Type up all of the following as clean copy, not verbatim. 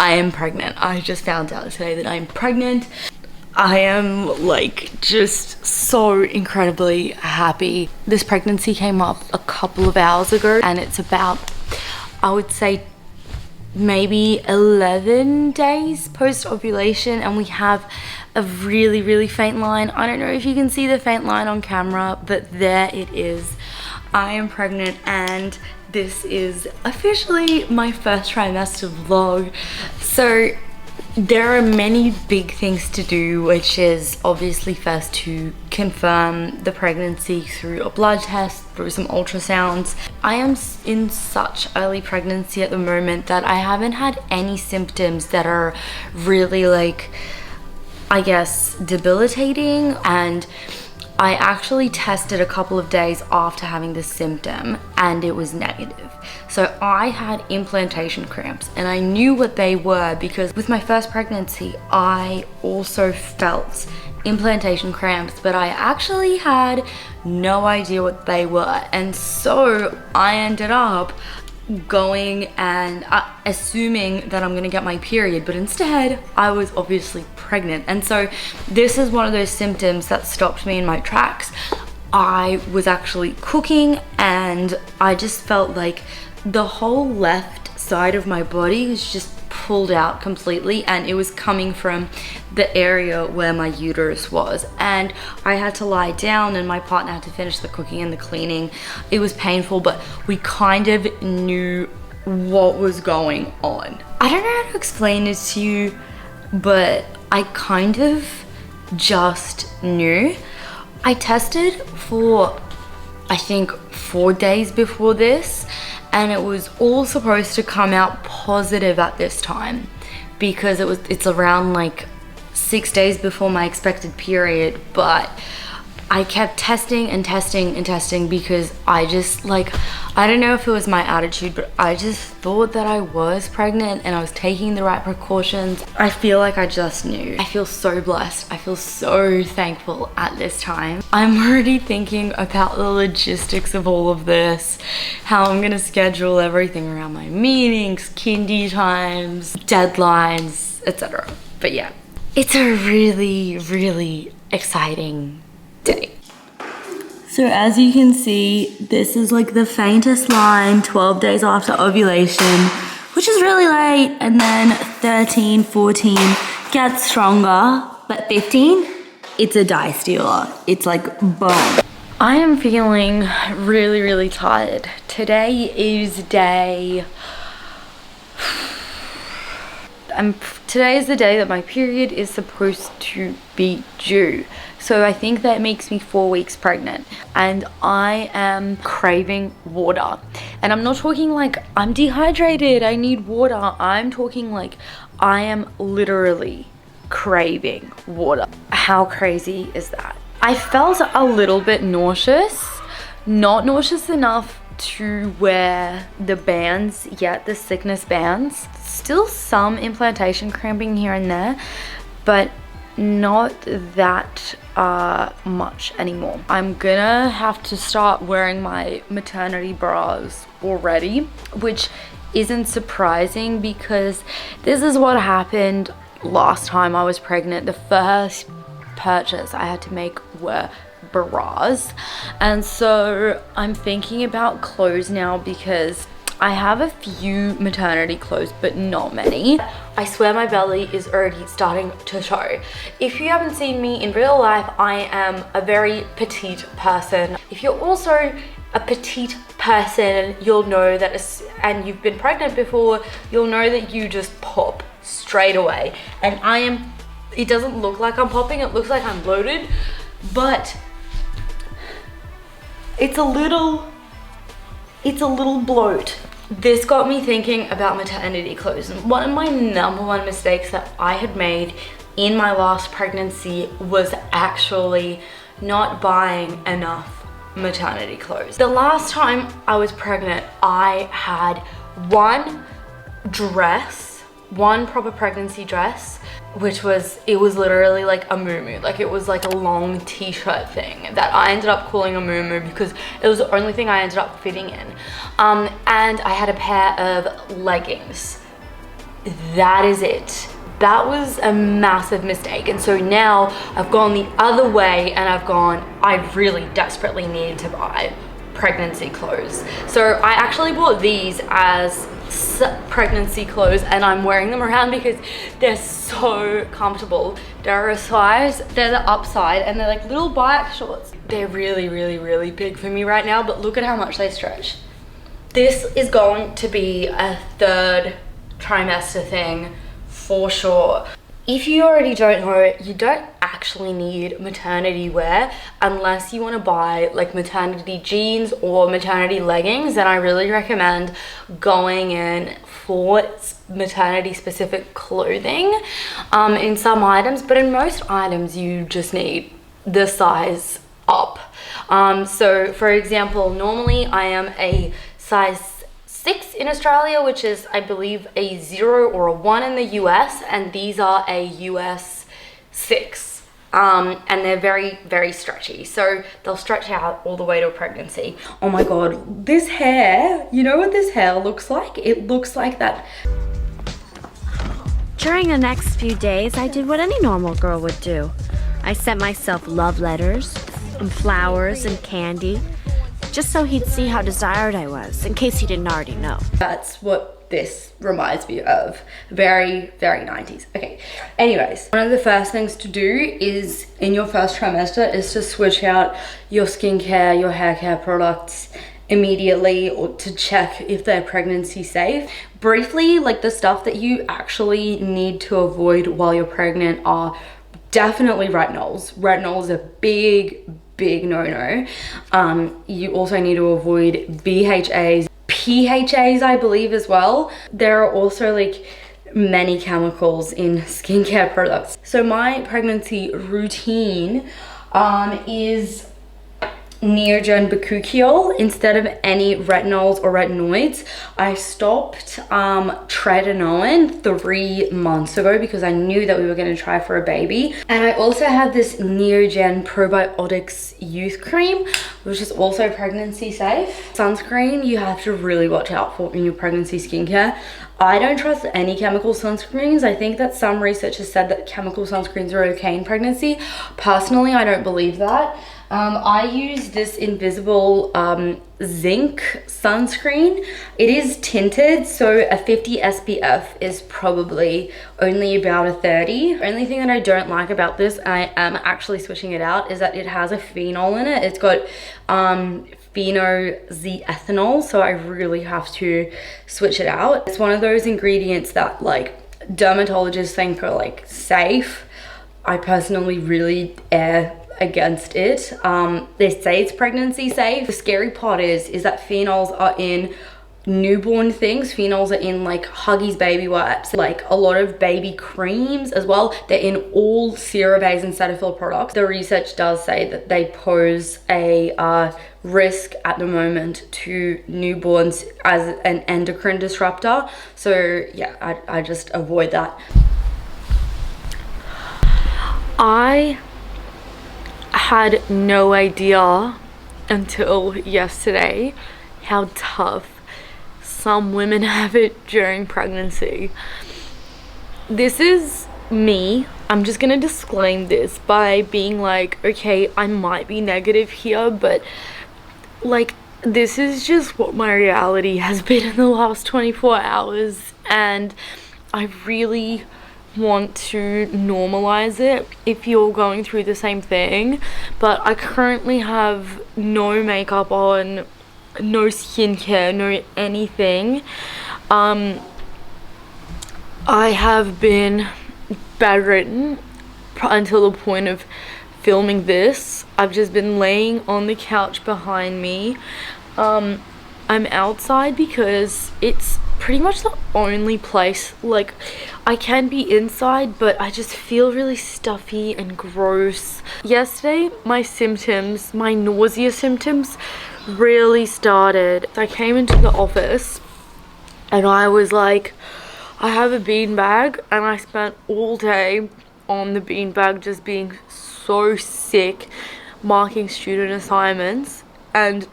I am pregnant. I just found out today that I'm pregnant. I am like just so incredibly happy. This pregnancy came up a couple of hours ago and it's about, I would say, maybe 11 days post-ovulation, and we have a really faint line. I don't know if you can see the faint line on camera, but there it is. I am pregnant and this is officially my first trimester vlog. So there are many big things to do, which is obviously first to confirm the pregnancy through a blood test, through some ultrasounds. I am in such early pregnancy at the moment that I haven't had any symptoms that are really like, I guess, debilitating, and I actually tested a couple of days after having this symptom and it was negative. So I had implantation cramps and I knew what they were because with my first pregnancy, I also felt implantation cramps, but I actually had no idea what they were. And so I ended up going and assuming that I'm gonna get my period, but instead I was obviously pregnant. And so this is one of those symptoms that stopped me in my tracks. I was actually cooking and I just felt like the whole left side of my body was just pulled out completely, and it was coming from the area where my uterus was, and I had to lie down and my partner had to finish the cooking and the cleaning. It was painful, but we kind of knew what was going on. I don't know how to explain it to you, but I kind of just knew. I tested for, I think, 4 days before this, and it was all supposed to come out positive at this time because it's around like 6 days before my expected period, but I kept testing and testing and testing because I just like, I don't know if it was my attitude, but I just thought that I was pregnant and I was taking the right precautions. I feel like I just knew. I feel so blessed. I feel so thankful at this time. I'm already thinking about the logistics of all of this, how I'm gonna schedule everything around my meetings, kindy times, deadlines, etc. But yeah, it's a really exciting day. So as you can see, this is like the faintest line 12 days after ovulation, which is really late, and then 13, 14 gets stronger, but 15, it's a die stealer. It's like boom. I am feeling really tired. Today is today is the day that my period is supposed to be due. So I think that makes me 4 weeks pregnant, and I am craving water. And I'm not talking like I'm dehydrated, I need water. I'm talking like I am literally craving water. How crazy is that? I felt a little bit nauseous, not nauseous enough to wear the bands yet, the sickness bands. Still some implantation cramping here and there, but not that much anymore. I'm gonna have to start wearing my maternity bras already, which isn't surprising because this is what happened last time I was pregnant. The first purchase I had to make were bras, and so I'm thinking about clothes now because I have a few maternity clothes, but not many. I swear my belly is already starting to show. If you haven't seen me in real life, I am a very petite person. If you're also a petite person, you'll know that, and you've been pregnant before, you'll know that you just pop straight away. And I am, it doesn't look like I'm popping, it looks like I'm loaded, but it's a little bloat. This got me thinking about maternity clothes. And one of my #1 mistakes that I had made in my last pregnancy was actually not buying enough maternity clothes. The last time I was pregnant, I had one proper pregnancy dress, which was, it was literally like a muumuu. Like it was like a long t-shirt thing that I ended up calling a muumuu because it was the only thing I ended up fitting in. And I had a pair of leggings. that is it. That was a massive mistake. And so now I've gone the other way and I've gone, I really desperately need to buy pregnancy clothes. So I actually bought these as pregnancy clothes and I'm wearing them around because they're so comfortable. They're a size, they're the upside, and they're like little bike shorts. They're really, really, really big for me right now, but look at how much they stretch. This is going to be a 3rd trimester thing for sure. If you already don't know, you don't actually need maternity wear unless you want to buy like maternity jeans or maternity leggings. Then I really recommend going in for maternity specific clothing in some items, but in most items you just need the size up. So for example, normally I am a size 6 in Australia, which is I believe a 0 or a 1 in the US, and these are a US 6. And they're very, very stretchy, so they'll stretch out all the way to pregnancy. Oh my god, this hair, you know what this hair looks like? It looks like that. During the next few days, I did what any normal girl would do. I sent myself love letters and flowers and candy, just so he'd see how desired I was, in case he didn't already know. That's what this reminds me of. Very, very 90s. Okay, anyways, one of the first things to do is in your first trimester is to switch out your skincare, your hair care products immediately, or to check if they're pregnancy safe. Briefly, like the stuff that you actually need to avoid while you're pregnant are definitely retinols. Retinols are big no-no. You also need to avoid BHAs, PHAs I believe as well. There are also like many chemicals in skincare products. So my pregnancy routine is Neogen bakuchiol instead of any retinols or retinoids. I stopped tretinoin 3 months ago because I knew that we were going to try for a baby. And I also have this Neogen probiotics youth cream, which is also pregnancy safe. Sunscreen you have to really watch out for in your pregnancy skincare. I don't trust any chemical sunscreens. I think that some research has said that chemical sunscreens are okay in pregnancy. Personally, I don't believe that. I use this invisible zinc sunscreen. It is tinted, so a 50 SPF is probably only about a 30. The only thing that I don't like about this, and I am actually switching it out, is that it has a phenol in it. It's got phenoxyethanol, so I really have to switch it out. It's one of those ingredients that like dermatologists think are like safe. I personally really err against it. They say it's pregnancy safe. The scary part is that phenols are in newborn things. Phenols are in like Huggies baby wipes, like a lot of baby creams as well. They're in all Cerabase and Cetaphil products. The research does say that they pose a risk at the moment to newborns as an endocrine disruptor. So yeah, I just avoid that. I had no idea until yesterday how tough some women have it during pregnancy. This is me. I'm just gonna disclaim this by being like, okay, I might be negative here, but like this is just what my reality has been in the last 24 hours, and I really want to normalize it if you're going through the same thing. But I currently have no makeup on, no skincare, no anything. I have been bedridden until the point of filming this. I've just been laying on the couch behind me. I'm outside because it's pretty much the only place, like I can be inside, but I just feel really stuffy and gross. Yesterday, my nausea symptoms really started. I came into the office and I was like, I have a beanbag, and I spent all day on the beanbag just being so sick, marking student assignments. And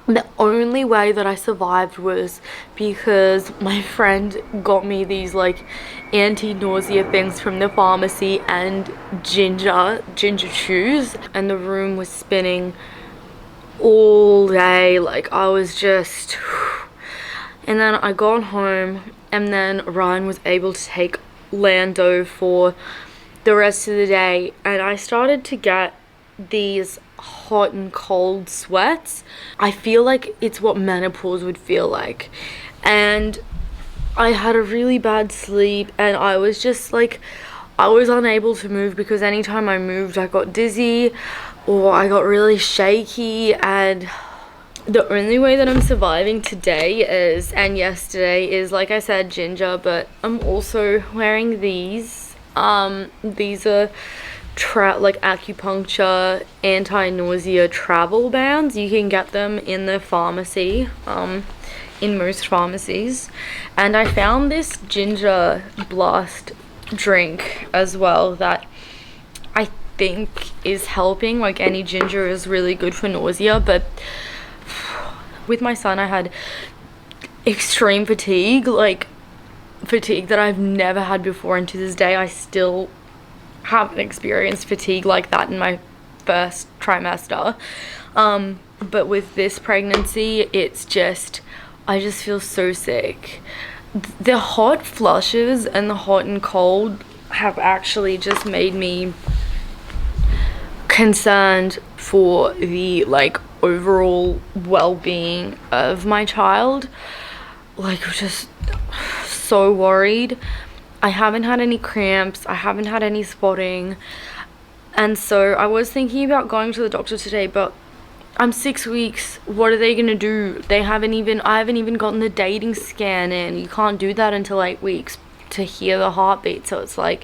The only way that I survived was because my friend got me these like anti-nausea things from the pharmacy and ginger chews, and the room was spinning all day. Like I was just and then I got home, and then Ryan was able to take Lando for the rest of the day, and I started to get these hot and cold sweats. I feel like it's what menopause would feel like, and I had a really bad sleep, and I was just like, I was unable to move because anytime I moved I got dizzy or I got really shaky. And the only way that I'm surviving today is, and yesterday is, like I said, ginger, but I'm also wearing these. These are like acupuncture anti-nausea travel bands. You can get them in the pharmacy, in most pharmacies. And I found this ginger blast drink as well that I think is helping. Like, any ginger is really good for nausea, but with my son I had extreme fatigue, like fatigue that I've never had before, and to this day I still haven't experienced fatigue like that in my first trimester. But with this pregnancy, it's just, I just feel so sick. The hot flushes and the hot and cold have actually just made me concerned for the like overall well-being of my child. Like, just so worried. I haven't had any cramps, I haven't had any spotting, and so I was thinking about going to the doctor today, but I'm 6 weeks. What are they gonna do? I haven't even gotten the dating scan in. You can't do that until 8 weeks to hear the heartbeat. So it's like,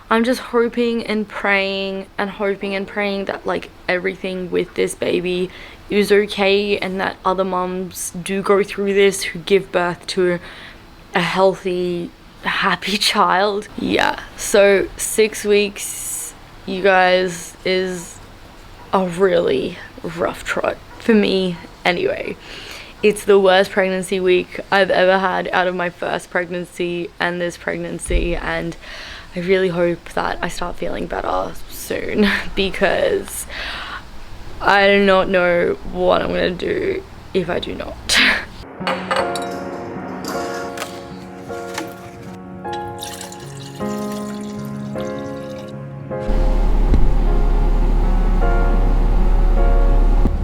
I'm just hoping and praying that like everything with this baby is okay, and that other mums do go through this who give birth to a healthy, happy child. Yeah, so 6 weeks, you guys, is a really rough trot for me anyway. It's the worst pregnancy week I've ever had out of my first pregnancy and this pregnancy, and I really hope that I start feeling better soon because I do not know what I'm gonna do if I do not.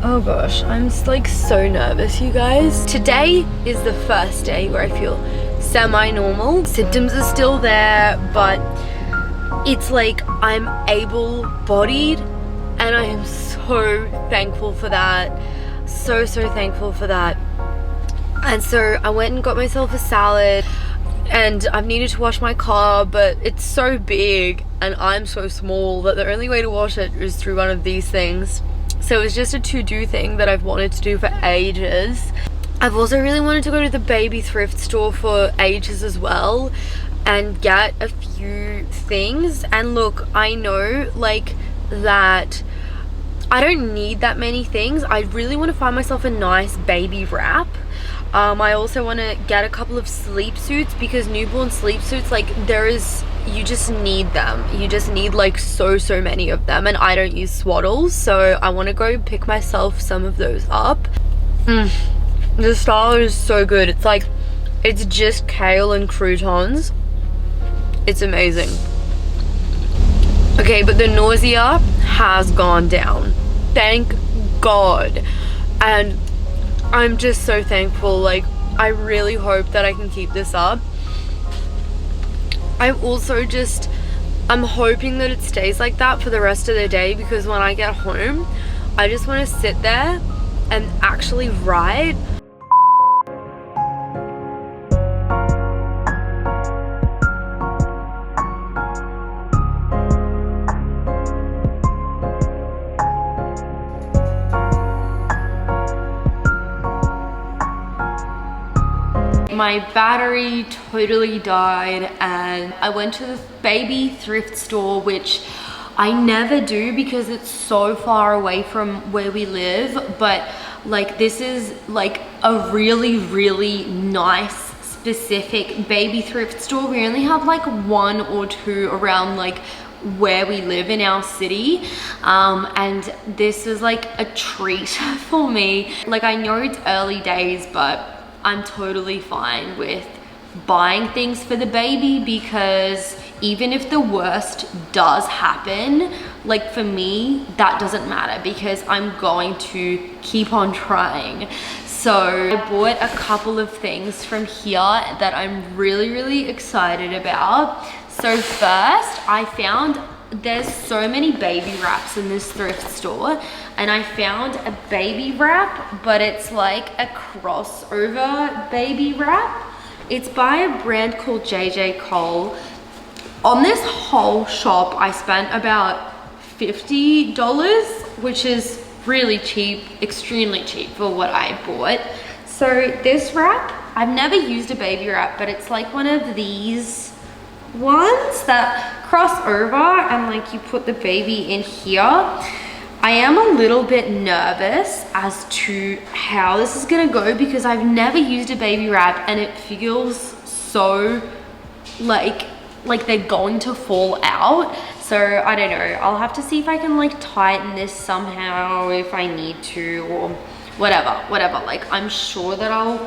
Oh gosh, I'm like so nervous, you guys. Today is the first day where I feel semi-normal. Symptoms are still there, but it's like I'm able-bodied, and I am so thankful for that. So thankful for that. And so I went and got myself a salad, and I've needed to wash my car, but it's so big and I'm so small that the only way to wash it is through one of these things. So it's just a to-do thing that I've wanted to do for ages. I've also really wanted to go to the baby thrift store for ages as well and get a few things. And look, I know like that I don't need that many things. I really want to find myself a nice baby wrap. I also want to get a couple of sleep suits, because newborn sleep suits, like you just need them. You just need like so many of them, and I don't use swaddles, so I want to go pick myself some of those up. The style is so good. It's like, it's just kale and croutons. It's amazing. Okay, but the nausea has gone down, thank God, and I'm just so thankful. Like, I really hope that I can keep this up. I'm hoping that it stays like that for the rest of the day, because when I get home, I just want to sit there and actually write. My battery totally died, and I went to the baby thrift store, which I never do because it's so far away from where we live, but like this is like a really, really nice specific baby thrift store. We only have like 1 or 2 around like where we live in our city, and this is like a treat for me. Like I know it's early days, but I'm totally fine with buying things for the baby, because even if the worst does happen, like for me that doesn't matter because I'm going to keep on trying. So I bought a couple of things from here that I'm really, really excited about. So first, I found there's so many baby wraps in this thrift store, and I found a baby wrap, but it's like a crossover baby wrap. It's by a brand called JJ Cole. On this whole shop, I spent about $50, which is really cheap, extremely cheap for what I bought. So this wrap, I've never used a baby wrap, but it's like one of these ones that cross over and like you put the baby in here. I am a little bit nervous as to how this is gonna go because I've never used a baby wrap and it feels so like they're going to fall out. So I don't know, I'll have to see if I can like tighten this somehow if I need to, or whatever. Like I'm sure that I'll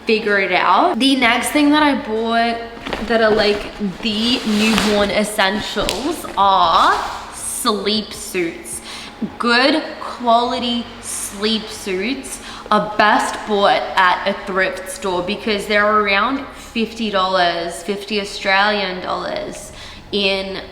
figure it out. The next thing that I bought that are like the newborn essentials are sleep suits. Good quality sleep suits are best bought at a thrift store because they're around $50, 50 Australian dollars in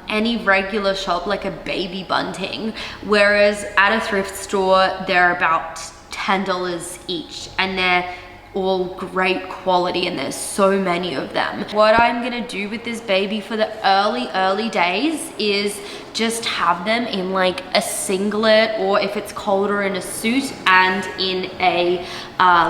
any regular shop like a Baby Bunting, whereas at a thrift store they're about $10 each, and they're all great quality and there's so many of them. What I'm gonna do with this baby for the early days is just have them in like a singlet, or if it's colder in a suit, and in a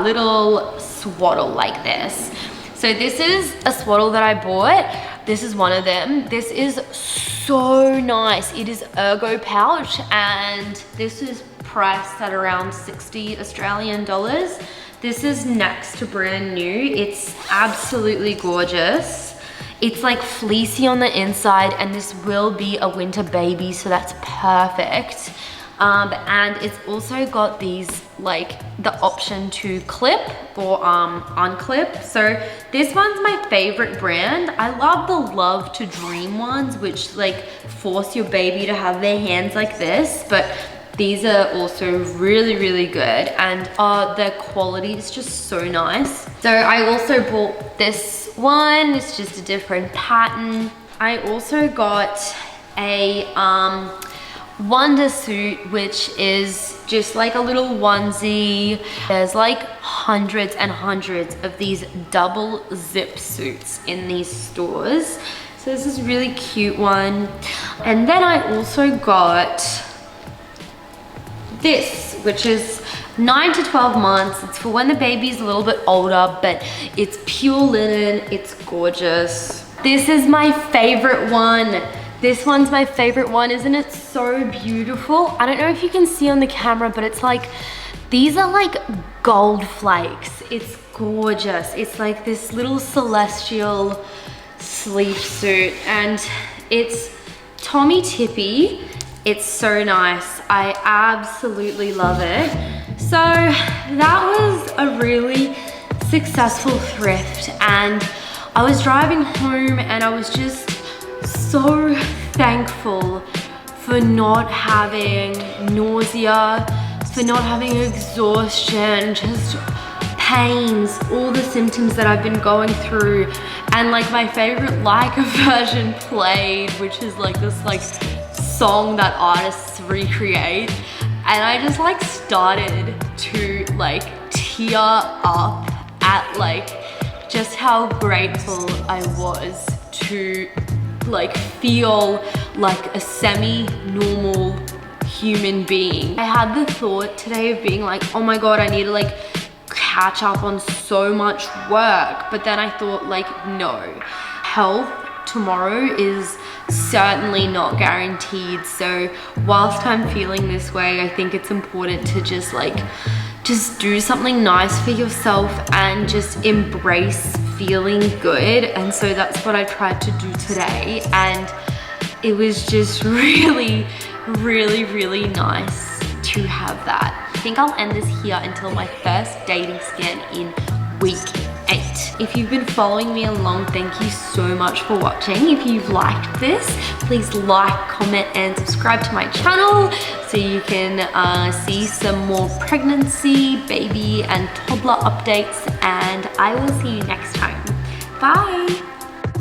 little swaddle like this. So this is a swaddle that I bought. This is one of them. This is so nice. It is ergo pouch, and this is priced at around 60 Australian dollars. This is next to brand new. It's absolutely gorgeous. It's like fleecy on the inside, and this will be a winter baby, so that's perfect. And it's also got these, like the option to clip or unclip. So this one's my favorite brand. I love the Love to Dream ones, which like force your baby to have their hands like this, but these are also really, really good, and their quality is just so nice. So I also bought this one. It's just a different pattern. I also got a Wonder suit, which is just like a little onesie. There's like hundreds and hundreds of these double zip suits in these stores. So this is a really cute one. And then I also got this, which is 9 to 12 months. It's for when the baby's a little bit older, but it's pure linen. It's gorgeous. This is my favorite one. This one's my favorite one. Isn't it so beautiful? I don't know if you can see on the camera, but it's like, these are like gold flakes. It's gorgeous. It's like this little celestial sleep suit, and it's Tommy Tippy. It's so nice. I absolutely love it. So that was a really successful thrift, and I was driving home and I was just so thankful for not having nausea, for not having exhaustion, just pains, all the symptoms that I've been going through. And like my favorite Leica version played, which is like this like song that artists recreate, and I just like started to like tear up at like just how grateful I was to like feel like a semi-normal human being. I had the thought today of being like, oh my god, I need to like catch up on so much work, but then I thought like, no, health tomorrow is certainly not guaranteed. So whilst I'm feeling this way, I think it's important to just do something nice for yourself and just embrace feeling good. And so that's what I tried to do today, and it was just really, really, really nice to have that. I think I'll end this here until my first dating scan in week 8. If you've been following me along, thank you so much for watching. If you've liked this, please like, comment, and subscribe to my channel so you can see some more pregnancy, baby, and toddler updates, and I will see you next time. Bye!